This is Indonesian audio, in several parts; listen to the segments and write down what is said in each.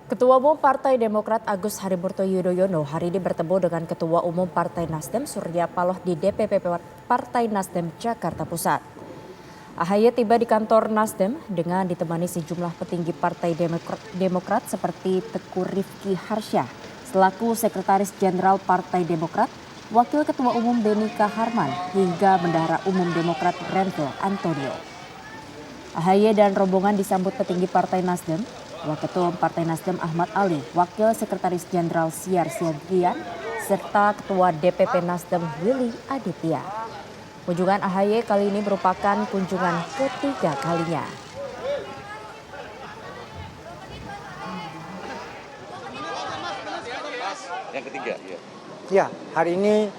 Ketua Umum Partai Demokrat Agus Harimurti Yudhoyono hari ini bertemu dengan Ketua Umum Partai Nasdem Surya Paloh di DPP Partai Nasdem Jakarta Pusat. AHY tiba di kantor Nasdem dengan ditemani sejumlah petinggi Partai Demokrat seperti Teguh Rifki Harsha selaku Sekretaris Jenderal Partai Demokrat, Wakil Ketua Umum Benika Harman hingga Bendahara Umum Demokrat Renvil Antonio. AHY dan rombongan disambut petinggi Partai Nasdem, Waketum Partai Nasdem Ahmad Ali, Wakil Sekretaris Jenderal Siar Siagian, serta Ketua DPP Nasdem Willy Aditya. Kunjungan AHY kali ini merupakan kunjungan ketiga kalinya. Yang ketiga, ya. Ya, hari ini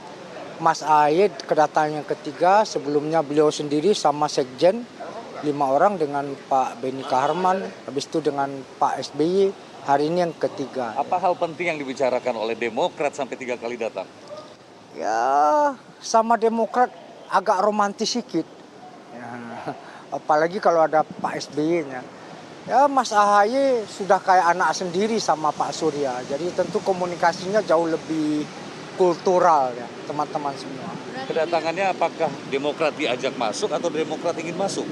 Mas AHY kedatangan yang ketiga. Sebelumnya beliau sendiri sama Sekjen 5 orang dengan Pak Benika Harman, habis itu dengan Pak SBY, hari ini yang ketiga. Apa hal penting yang dibicarakan oleh Demokrat sampai 3 kali datang? Ya, sama Demokrat agak romantis sedikit. Ya, apalagi kalau ada Pak SBY-nya. Ya, Mas AHY sudah kayak anak sendiri sama Pak Surya. Jadi tentu komunikasinya jauh lebih kultural ya, teman-teman semua. Kedatangannya apakah Demokrat diajak masuk atau Demokrat ingin masuk?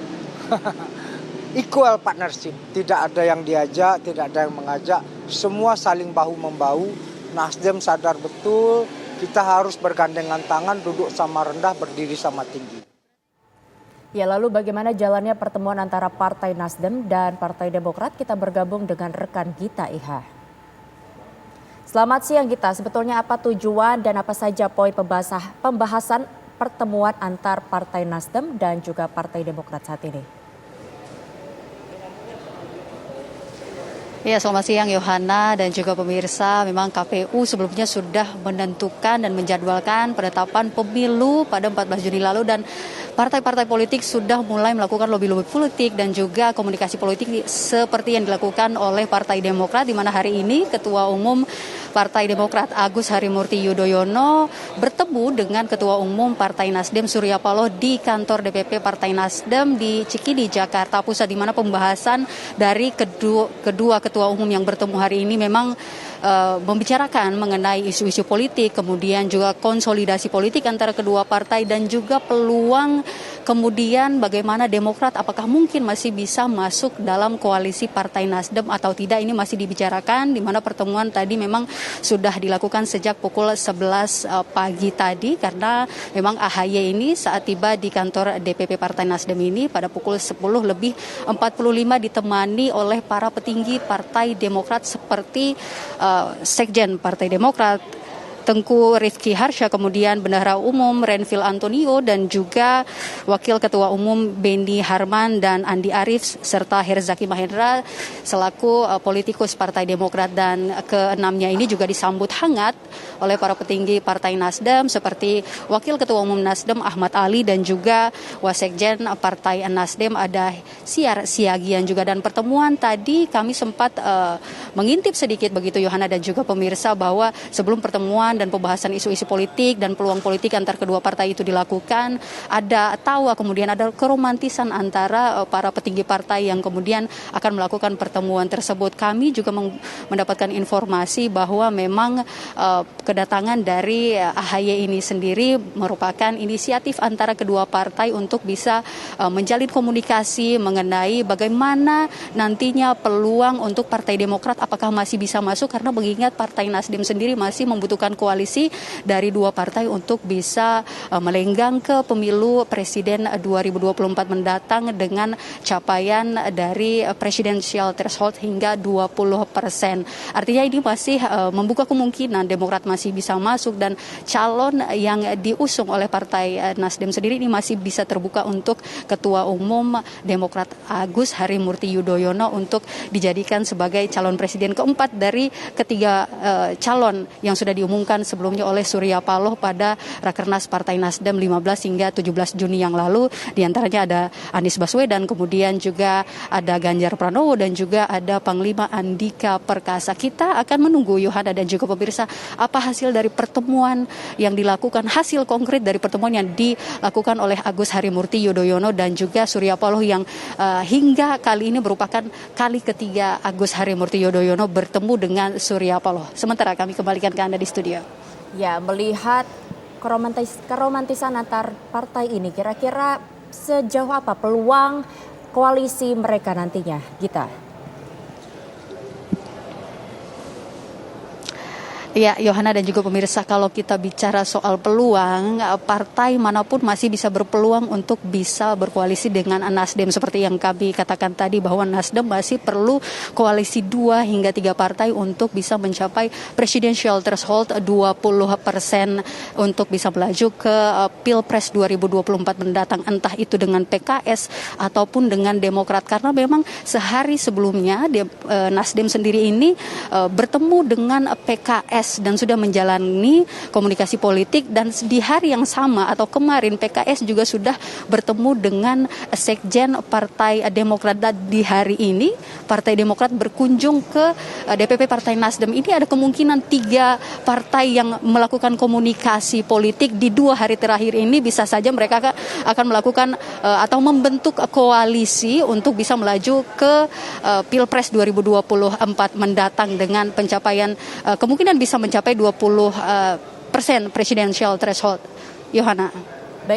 Equal partnership, tidak ada yang diajak, tidak ada yang mengajak, semua saling bahu-membahu. Nasdem sadar betul kita harus bergandengan tangan, duduk sama rendah, berdiri sama tinggi. Ya, lalu bagaimana jalannya pertemuan antara Partai Nasdem dan Partai Demokrat? Kita bergabung dengan rekan Gita Iha. Selamat siang Gita, sebetulnya apa tujuan dan apa saja poin pembahasan pertemuan antar Partai Nasdem dan juga Partai Demokrat saat ini? Ya, selamat siang Yohana dan juga pemirsa. Memang KPU sebelumnya sudah menentukan dan menjadwalkan penetapan pemilu pada 14 Juni lalu dan partai-partai politik sudah mulai melakukan lobby-lobby politik dan juga komunikasi politik seperti yang dilakukan oleh Partai Demokrat, di mana hari ini Ketua Umum Partai Demokrat Agus Harimurti Yudhoyono bertemu dengan Ketua Umum Partai Nasdem Surya Paloh di kantor DPP Partai Nasdem di Cikini, Jakarta Pusat, di mana pembahasan dari kedua ketua umum yang bertemu hari ini memang membicarakan mengenai isu-isu politik, kemudian juga konsolidasi politik antara kedua partai dan juga peluang kemudian bagaimana Demokrat apakah mungkin masih bisa masuk dalam koalisi Partai Nasdem atau tidak, ini masih dibicarakan, di mana pertemuan tadi memang sudah dilakukan sejak pukul 11 pagi tadi, karena memang AHY ini saat tiba di kantor DPP Partai Nasdem ini pada pukul 10:45 ditemani oleh para petinggi Partai Demokrat seperti Sekjen Partai Demokrat Teguh Rifki Harsha, kemudian Bendahara Umum Renvil Antonio dan juga Wakil Ketua Umum Beni Harman dan Andi Arief serta Herzaki Mahendra selaku politikus Partai Demokrat. Dan keenamnya ini juga disambut hangat oleh para petinggi Partai Nasdem seperti Wakil Ketua Umum Nasdem Ahmad Ali dan juga Wasekjen Partai Nasdem ada Siar Siagian juga. Dan pertemuan tadi kami sempat mengintip sedikit begitu Yohana dan juga pemirsa bahwa sebelum pertemuan dan pembahasan isu-isu politik dan peluang politik antar kedua partai itu dilakukan, ada tawa, kemudian ada keromantisan antara para petinggi partai yang kemudian akan melakukan pertemuan tersebut. Kami juga mendapatkan informasi bahwa memang kedatangan dari AHY ini sendiri merupakan inisiatif antara kedua partai untuk bisa menjalin komunikasi mengenai bagaimana nantinya peluang untuk Partai Demokrat apakah masih bisa masuk, karena mengingat Partai Nasdem sendiri masih membutuhkan koalisi dari dua partai untuk bisa melenggang ke pemilu presiden 2024 mendatang dengan capaian dari presidensial threshold hingga 20%. Artinya ini masih membuka kemungkinan Demokrat masih bisa masuk dan calon yang diusung oleh Partai Nasdem sendiri ini masih bisa terbuka untuk Ketua Umum Demokrat Agus Harimurti Yudhoyono untuk dijadikan sebagai calon presiden keempat dari ketiga calon yang sudah diumumkan dilakukan sebelumnya oleh Surya Paloh pada Rakernas Partai Nasdem 15 hingga 17 Juni yang lalu. Di antaranya ada Anies Baswedan, kemudian juga ada Ganjar Pranowo dan juga ada Panglima Andika Perkasa. Kita akan menunggu Yohana dan juga pemirsa apa hasil dari pertemuan yang dilakukan, hasil konkret dari pertemuan yang dilakukan oleh Agus Harimurti Yudhoyono dan juga Surya Paloh yang hingga kali ini merupakan kali ketiga Agus Harimurti Yudhoyono bertemu dengan Surya Paloh. Sementara kami kembalikan ke Anda di studio. Ya, melihat keromantisan antar partai ini, kira-kira sejauh apa peluang koalisi mereka nantinya, Gita? Ya, Yohana dan juga pemirsa, kalau kita bicara soal peluang, partai manapun masih bisa berpeluang untuk bisa berkoalisi dengan Nasdem. Seperti yang kami katakan tadi bahwa Nasdem masih perlu koalisi 2 hingga 3 partai untuk bisa mencapai presidential threshold 20% untuk bisa melaju ke Pilpres 2024 mendatang. Entah itu dengan PKS ataupun dengan Demokrat. Karena memang sehari sebelumnya Nasdem sendiri ini bertemu dengan PKS dan sudah menjalani komunikasi politik, dan di hari yang sama atau kemarin PKS juga sudah bertemu dengan Sekjen Partai Demokrat. Dan di hari ini Partai Demokrat berkunjung ke DPP Partai Nasdem. Ini ada kemungkinan 3 partai yang melakukan komunikasi politik di 2 hari terakhir ini. Bisa saja mereka akan melakukan atau membentuk koalisi untuk bisa melaju ke Pilpres 2024 mendatang dengan pencapaian kemungkinan bisa mencapai 20% presidential threshold. Yohana.